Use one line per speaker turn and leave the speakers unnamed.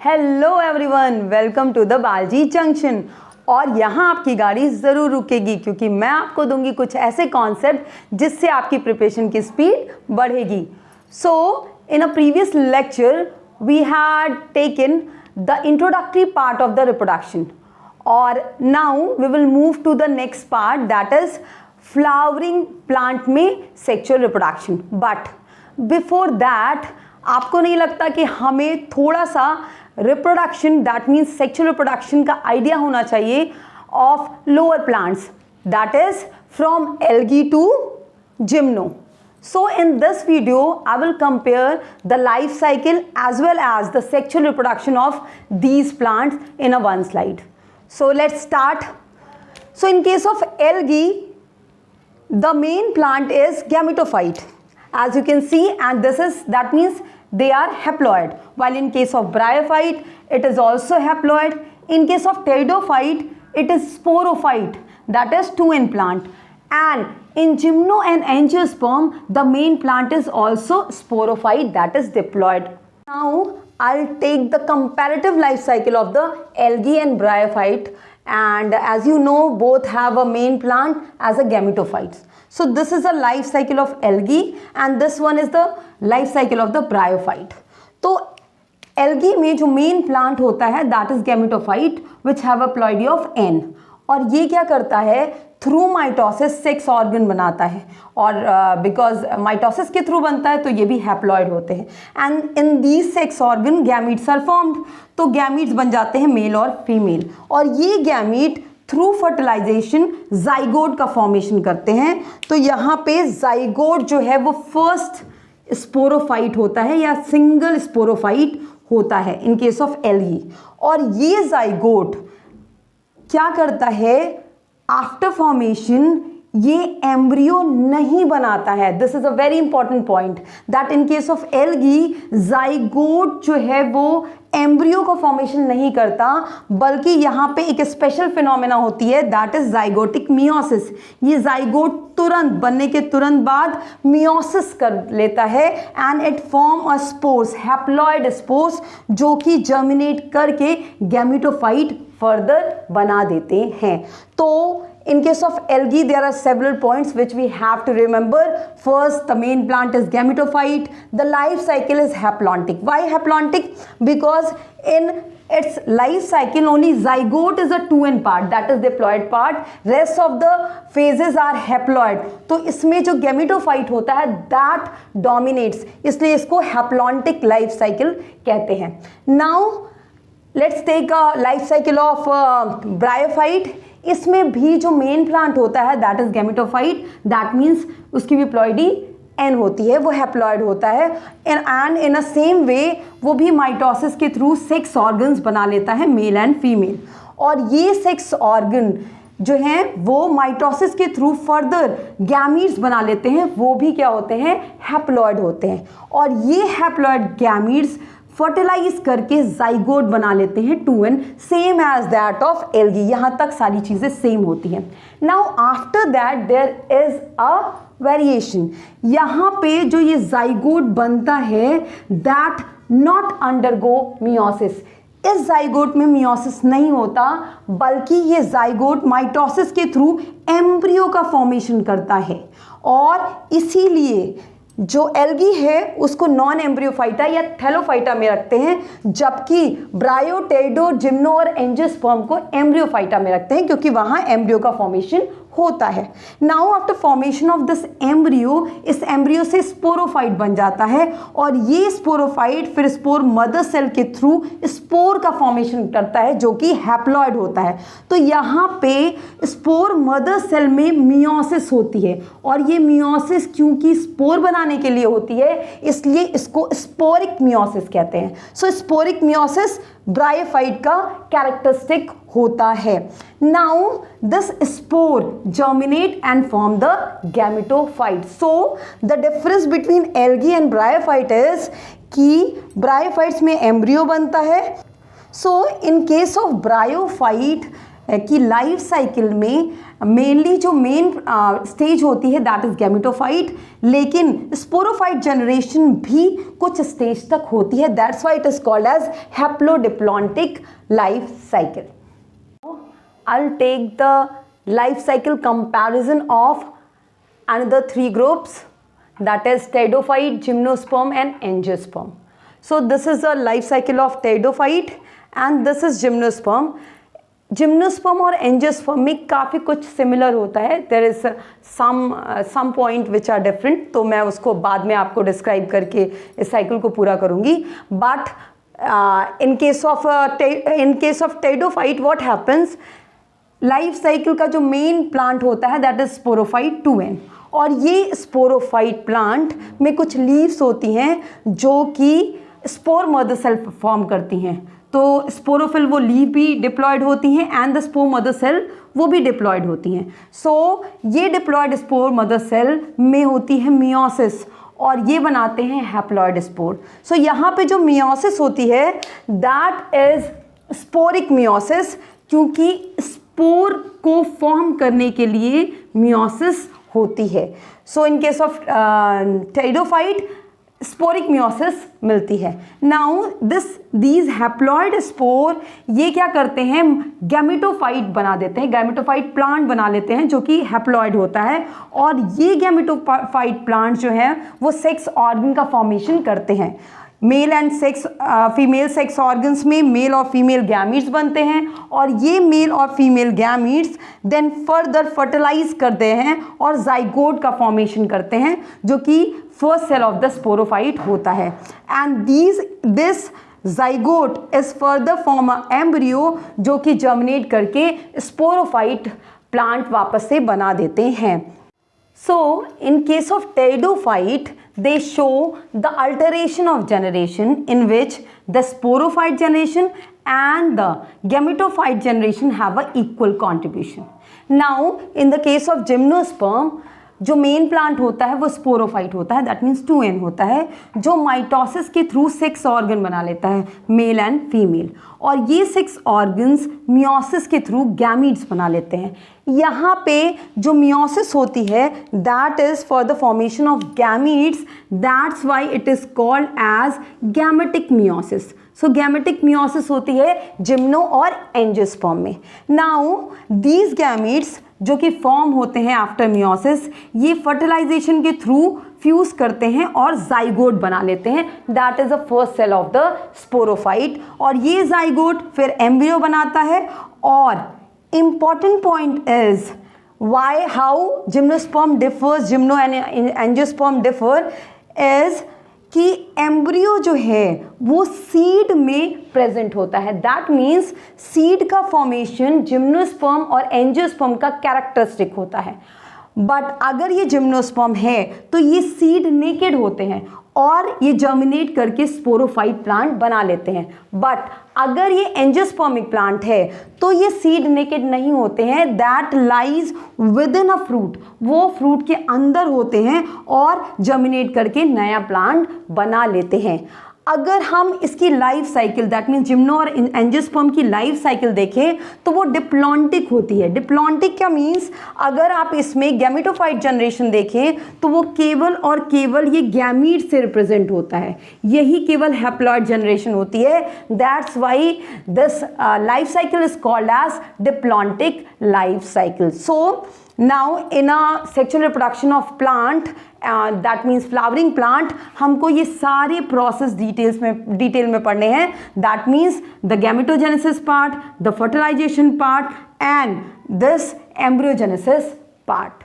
Hello everyone, welcome to the Balaji junction. और यहाँ आपकी गाड़ी ज़रूर रुकेगी क्योंकि मैं आपको दूंगी कुछ ऐसे कॉन्सेप्ट जिससे आपकी प्रिपरेशन की स्पीड बढ़ेगी। So in a previous lecture we had taken the introductory part of the reproduction और now we will move to the next part that is flowering plant में sexual reproduction. But before that आपको नहीं लगता कि हमें थोड़ा सा reproduction that means sexual reproduction का आइडिया होना चाहिए of lower plants that is from algae to gymno. So in this video I will compare the life cycle as well as the sexual reproduction of these plants in a one slide. So let's start. So in case of algae, the main plant is gametophyte as you can see, and that means they are haploid, while in case of bryophyte it is also haploid. In case of pteridophyte it is sporophyte, that is two-in plant, and in gymno and angiosperm the main plant is also sporophyte, that is diploid. Now I'll take the comparative life cycle of the algae and bryophyte, and as you know both have a main plant as a gametophytes. So this is a life cycle of algae and this one is the life cycle of the bryophyte. तो algae में जो main plant होता है that is gametophyte which have a ploidy of N, और ये क्या करता है थ्रू माइटोसिस सेक्स ऑर्गन बनाता है, और बिकॉज माइटोसिस के थ्रू बनता है तो ये भी हैप्लॉइड होते हैं, and in these sex organ gametes are formed. तो गैमीट्स बन जाते हैं मेल और फीमेल, और ये गैमीट थ्रू फर्टिलाइजेशन जाइगोट का फॉर्मेशन करते हैं। तो यहाँ पे जाइगोट जो है वो फर्स्ट स्पोरोफाइट होता है या सिंगल स्पोरोफाइट होता है इन केस ऑफ एल्गी, और ये जाइगोट क्या करता है आफ्टर फॉर्मेशन ये एम्ब्रियो नहीं बनाता है। This is a very important point that in case of algae zygote जो है वो एम्ब्रियो का फॉर्मेशन नहीं करता, बल्कि यहाँ पे एक स्पेशल फिनोमेना होती है दैट इज जाइगोटिक मियोसिस। ये जाइगोट तुरंत बनने के तुरंत बाद मियोसिस कर लेता है and it form a spores, haploid spores, जो कि जर्मिनेट करके गैमेटोफाइट फर्दर बना देते हैं। तो in case of algae there are several points which we have to remember. First, the main plant is gametophyte. The life cycle is haplontic. Why haplontic? Because in its life cycle only zygote is a two-in part, that is diploid part, rest of the phases are haploid. तो इसमें जो gametophyte होता है that dominates, इसलिए इसको haplontic life cycle कहते हैं। Now let's take a life cycle of bryophyte. इसमें भी जो मेन प्लांट होता है that is gametophyte, that means उसकी भी प्लॉइडी एन होती है, वो हैप्लॉइड होता है, and in a same way वो भी माइटोसिस के थ्रू सेक्स ऑर्गन्स बना लेता है मेल एंड फीमेल, और ये सेक्स ऑर्गन जो हैं वो माइटोसिस के थ्रू फर्दर गैमीट्स बना लेते हैं, वो भी क्या होते हैं हैप्लॉइड होते हैं, और ये हैप्लॉइड गैमीट्स फर्टिलाइज करके जाइगोट बना लेते हैं two n, same as that of algae. यहाँ तक सारी चीज़ें सेम होती हैं। Now after that there is a variation. यहाँ पे जो ये जाइगोट बनता है दैट नॉट अंडरगो मियोसिस। इस जाइगोट में मियोसिस नहीं होता, बल्कि ये जाइगोट माइटोसिस के थ्रू एम्ब्रियो का फॉर्मेशन करता है, और इसीलिए जो एल्गी है उसको नॉन एम्ब्रियोफाइटा या थैलोफाइटा में रखते हैं, जबकि ब्रायो, टेरिडो, जिम्नो और एंजियोस्पर्म को एम्ब्रियोफाइटा में रखते हैं क्योंकि वहां एम्ब्रियो का फॉर्मेशन होता है। Now after formation of this embryo, इस एम्ब्रियो से स्पोरोफाइट बन जाता है, और ये स्पोरोफाइट फिर स्पोर मदर सेल के थ्रू स्पोर का फॉर्मेशन करता है जो कि हैप्लॉइड होता है। तो यहाँ पे स्पोर मदर सेल में मियोसिस होती है, और ये मियोसिस क्योंकि स्पोर बनाने के लिए होती है इसलिए इसको स्पोरिक मियोसिस कहते हैं। सो स्पोरिक मियोसिस ब्रायोफाइट का कैरेक्टरिस्टिक होता है। Now this spore germinate and form the gametophyte. So the difference between algae and bryophyte is कि bryophytes में embryo बनता है। So in case of bryophyte है कि लाइफ साइकिल में मेनली जो मेन स्टेज होती है दैट इज गैमेटोफाइट, लेकिन स्पोरोफाइट जनरेशन भी कुछ स्टेज तक होती है, that's why it is called as haplodiplontic life cycle. I'll take the life cycle comparison of another three groups, that is pteridophyte, gymnosperm and angiosperm. So this is the life cycle of pteridophyte and this is gymnosperm. Gymnosperm और angiosperm में काफ़ी कुछ similar होता है, there is some point which are different, तो मैं उसको बाद में आपको डिस्क्राइब करके इस साइकिल को पूरा करूँगी. But in case of pteridophyte what happens, life cycle का जो मेन प्लांट होता है दैट इज स्पोरोफाइट 2n, और ये स्पोरोफाइट प्लांट में कुछ लीव्स होती हैं जो कि स्पोर मदर सेल फॉर्म करती हैं. तो स्पोरोफिल वो लीव भी डिप्लॉयड होती हैं and the spore mother cell वो भी डिप्लॉयड होती हैं. सो ये डिप्लॉयड स्पोर मदर सेल में होती है मियोसिस और ये बनाते हैं हैप्लॉयड स्पोर. सो यहाँ पे जो मियोसिस होती है दैट इज स्पोरिक मियोसिस, क्योंकि स्पोर को फॉर्म करने के लिए मियोसिस होती है. So in case of pteridophyte sporic meiosis मिलती है. नाउ दीज हैप्लॉयड स्पोर ये क्या करते हैं, गैमेटोफाइट बना देते हैं, गैमेटोफाइट प्लांट बना लेते हैं जो कि हैप्लॉयड होता है. और ये गैमेटोफाइट प्लांट जो है वो सेक्स ऑर्गन का फॉर्मेशन करते हैं. Male and sex female sex organs में मेल और फीमेल गैमीट्स बनते हैं और ये मेल और female gametes then further fertilize करते हैं और जाइगोट का फॉर्मेशन करते हैं जो कि first cell of the sporophyte होता है. And this zygote is further form a embryo जो कि जर्मिनेट करके स्पोरोफाइट प्लांट वापस से बना देते हैं. So in case of pteridophyte they show the alteration of generation in which the sporophyte generation and the gametophyte generation have a equal contribution. Now in the case of gymnosperm जो main plant होता है वो sporophyte होता है, that means 2n होता है, जो mitosis के थ्रू 6 ऑर्गन बना लेता है मेल एंड फीमेल, और ये 6 ऑर्गन्स मियोसिस के थ्रू गैमीट्स बना लेते हैं. यहाँ पे जो मियोसिस होती है that is for the formation of gametes, that's why it is called as gametic meiosis. So gametic meiosis होती है जिम्नो और एंजियोस्पर्म में. नाउ दीज गैमीट्स जो कि फॉर्म होते हैं आफ्टर मियोसिस, ये फर्टिलाइजेशन के थ्रू फ्यूज करते हैं और जाइगोट बना लेते हैं, that is the first cell of the sporophyte. और ये जाइगोट फिर एम्ब्रियो बनाता है. और important point is how gymnosperm differs, gymno and angiosperm differ is कि एम्ब्रियो जो है वो सीड में प्रेजेंट होता है. दैट मीन्स सीड का फॉर्मेशन जिम्नोस्पर्म और एंजियोस्पर्म का कैरेक्टरिस्टिक होता है. बट अगर ये जिम्नोस्पर्म है तो ये सीड नेकेड होते हैं और ये जर्मिनेट करके स्पोरोफाइट प्लांट बना लेते हैं. बट अगर ये एंजियोस्पर्मिक प्लांट है तो ये सीड नेकेड नहीं होते हैं, that lies with in a fruit, वो फ्रूट के अंदर होते हैं और जर्मिनेट करके नया प्लांट बना लेते हैं. अगर हम इसकी life cycle that means gymno और एंजियोस्पर्म की लाइफ साइकिल देखें तो वो डिप्लॉन्टिक होती है. डिप्लॉन्टिक क्या मीन्स, अगर आप इसमें गैमेटोफाइट जनरेशन देखें तो वो केवल और केवल ये गैमीट से रिप्रेजेंट होता है, यही केवल हैप्लॉइड जनरेशन होती है. That's why this life cycle is called as diplontic life cycle. So now in a sexual reproduction of plant that means flowering plant, हमको ये सारे प्रोसेस डिटेल में पढ़ने हैं. That means the gametogenesis part, the fertilization part and this embryogenesis part.